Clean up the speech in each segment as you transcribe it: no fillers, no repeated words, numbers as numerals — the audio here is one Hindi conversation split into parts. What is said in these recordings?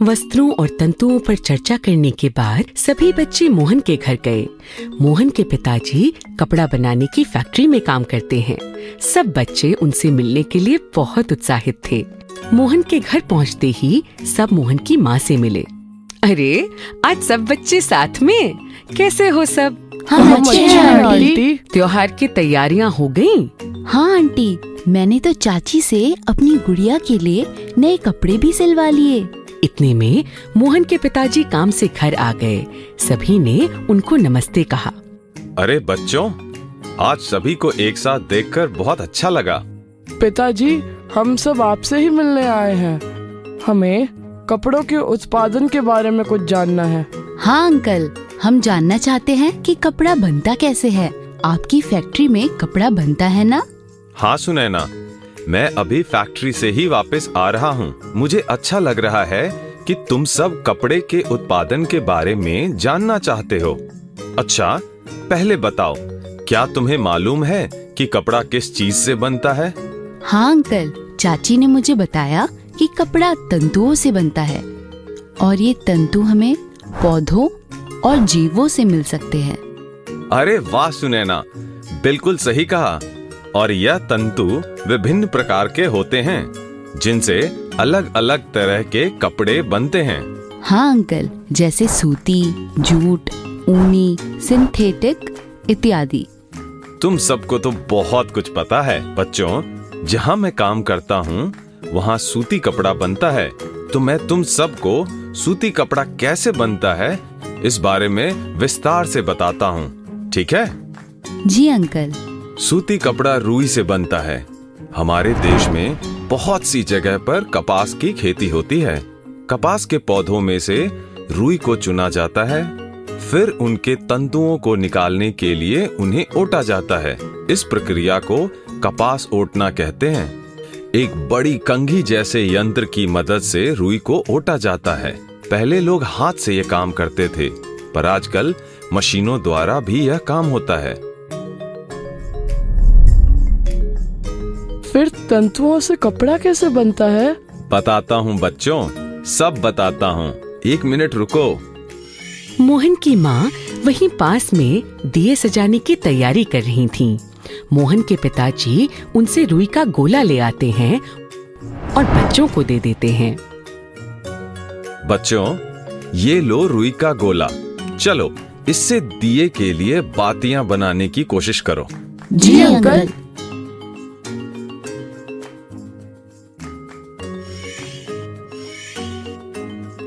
वस्त्रों और तंतुओं पर चर्चा करने के बाद सभी बच्चे मोहन के घर गए। मोहन के पिताजी कपड़ा बनाने की फैक्ट्री में काम करते हैं। सब बच्चे उनसे मिलने के लिए बहुत उत्साहित थे। मोहन के घर पहुंचते ही सब मोहन की माँ से मिले। अरे, आज सब बच्चे साथ में, कैसे हो सब? हम अच्छे हैं आंटी। त्योहार की तैयारियां हो गईं? हाँ आंटी, मैंने तो चाची से अपनी गुड़िया के लिए नए कपड़े भी सिलवा लिए। इतने में मोहन के पिताजी काम से घर आ गए। सभी ने उनको नमस्ते कहा। अरे बच्चों, आज सभी को एक साथ देखकर बहुत अच्छा लगा। पिताजी, हम सब आपसे ही मिलने आए हैं। हमें कपड़ों के उत्पादन के बारे में कुछ जानना है। हाँ अंकल, हम जानना चाहते हैं कि कपड़ा बनता कैसे है। आपकी फैक्ट्री में कपड़ा बनता है ना? हाँ सुनैना, मैं अभी फैक्ट्री से ही वापस आ रहा हूँ। मुझे अच्छा लग रहा है कि तुम सब कपड़े के उत्पादन के बारे में जानना चाहते हो। अच्छा, पहले बताओ, क्या तुम्हें मालूम है कि कपड़ा किस चीज से बनता है? हाँ अंकल, चाची ने मुझे बताया कि कपड़ा तंतुओं से बनता है और ये तंतु हमें पौधों और जीवों से मिल सकते हैं। अरे वाह सुनैना, बिल्कुल सही कहा। और यह तंतु विभिन्न प्रकार के होते हैं जिनसे अलग अलग तरह के कपड़े बनते हैं। हाँ अंकल, जैसे सूती, जूट, ऊनी, सिंथेटिक इत्यादि। तुम सबको तो बहुत कुछ पता है। बच्चों, जहाँ मैं काम करता हूँ वहाँ सूती कपड़ा बनता है, तो मैं तुम सबको सूती कपड़ा कैसे बनता है इस बारे में विस्तार से बताता हूँ, ठीक है? जी अंकल। सूती कपड़ा रुई से बनता है। हमारे देश में बहुत सी जगह पर कपास की खेती होती है। कपास के पौधों में से रुई को चुना जाता है, फिर उनके तंतुओं को निकालने के लिए उन्हें ओटा जाता है। इस प्रक्रिया को कपास ओटना कहते हैं। एक बड़ी कंघी जैसे यंत्र की मदद से रुई को ओटा जाता है। पहले लोग हाथ से यह काम करते थे, पर आजकल मशीनों द्वारा भी यह काम होता है। फिर तंतुओं से कपड़ा कैसे बनता है? बताता हूँ बच्चों, सब बताता हूँ। 1 मिनट रुको। मोहन की माँ वहीं पास में दिए सजाने की तैयारी कर रही थीं। मोहन के पिताजी उनसे रुई का गोला ले आते हैं और बच्चों को दे देते हैं। बच्चों, ये लो रुई का गोला। चलो, इससे दिए के लिए बातियां बनाने की कोशिश करो। जी अंकल।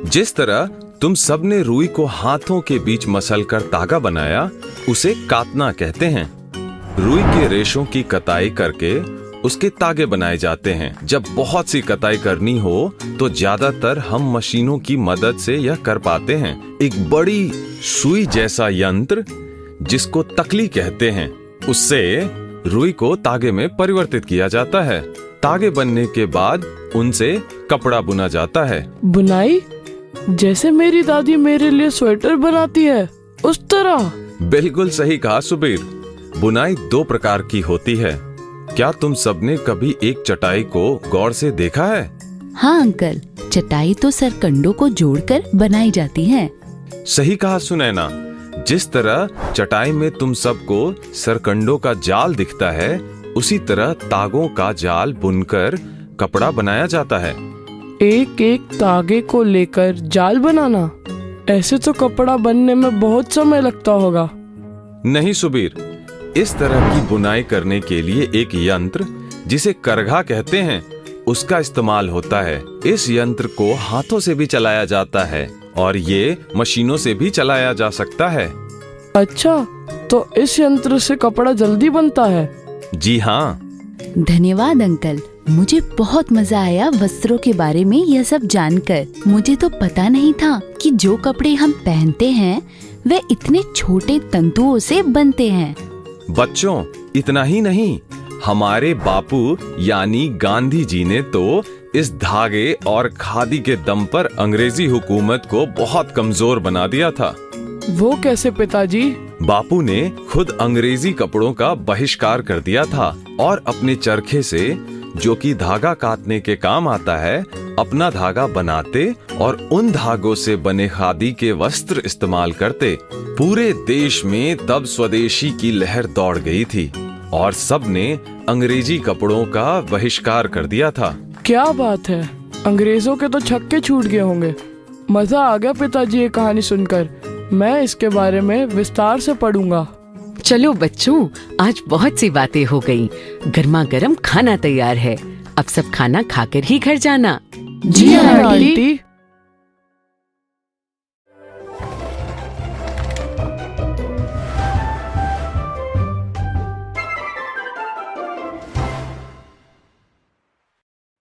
जिस तरह तुम सबने रुई को हाथों के बीच मसलकर धागा बनाया, उसे कातना कहते हैं। रुई के रेशों की कताई करके उसके तागे बनाए जाते हैं। जब बहुत सी कताई करनी हो तो ज्यादातर हम मशीनों की मदद से यह कर पाते हैं। एक बड़ी सुई जैसा यंत्र, जिसको तकली कहते हैं, उससे रुई को तागे में परिवर्तित किया जाता है। तागे बनने के बाद उनसे कपड़ा बुना जाता है। बुनाई? जैसे मेरी दादी मेरे लिए स्वेटर बनाती है, उस तरह? बिल्कुल सही कहा सुबीर। बुनाई 2 प्रकार की होती है। क्या तुम सबने कभी एक चटाई को गौर से देखा है? हाँ अंकल, चटाई तो सरकंडों को जोड़कर बनाई जाती है। सही कहा सुनैना। जिस तरह चटाई में तुम सबको सरकंडों का जाल दिखता है, उसी तरह तागों का जाल बुनकर कपड़ा बनाया जाता है। एक एक तागे को लेकर जाल बनाना? ऐसे तो कपड़ा बनने में बहुत समय लगता होगा। नहीं सुबीर, इस तरह की बुनाई करने के लिए एक यंत्र, जिसे करघा कहते हैं, उसका इस्तेमाल होता है। इस यंत्र को हाथों से भी चलाया जाता है और ये मशीनों से भी चलाया जा सकता है। अच्छा, तो इस यंत्र से कपड़ा जल्दी बनता है? जी हाँ। धन्यवाद अंकल, मुझे बहुत मजा आया वस्त्रों के बारे में यह सब जानकर। मुझे तो पता नहीं था कि जो कपड़े हम पहनते हैं वे इतने छोटे तंतुओं से बनते हैं। बच्चों, इतना ही नहीं, हमारे बापू यानी गांधी जी ने तो इस धागे और खादी के दम पर अंग्रेजी हुकूमत को बहुत कमजोर बना दिया था। वो कैसे पिताजी? बापू ने खुद अंग्रेजी कपड़ों का बहिष्कार कर दिया था और अपने चरखे से जो कि धागा काटने के काम आता है, अपना धागा बनाते और उन धागों से बने खादी के वस्त्र इस्तेमाल करते। पूरे देश में तब स्वदेशी की लहर दौड़ गई थी और सबने अंग्रेजी कपड़ों का बहिष्कार कर दिया था। क्या बात है, अंग्रेजों के तो छक्के छूट गए होंगे। मजा आ गया पिताजी ये कहानी सुनकर। मैं इसके बारे में विस्तार से पढ़ूंगा। चलो बच्चों, आज बहुत सी बातें हो गईं। गर्मा गर्म खाना तैयार है। अब सब खाना खाकर ही घर जाना। जी हाँ आंटी।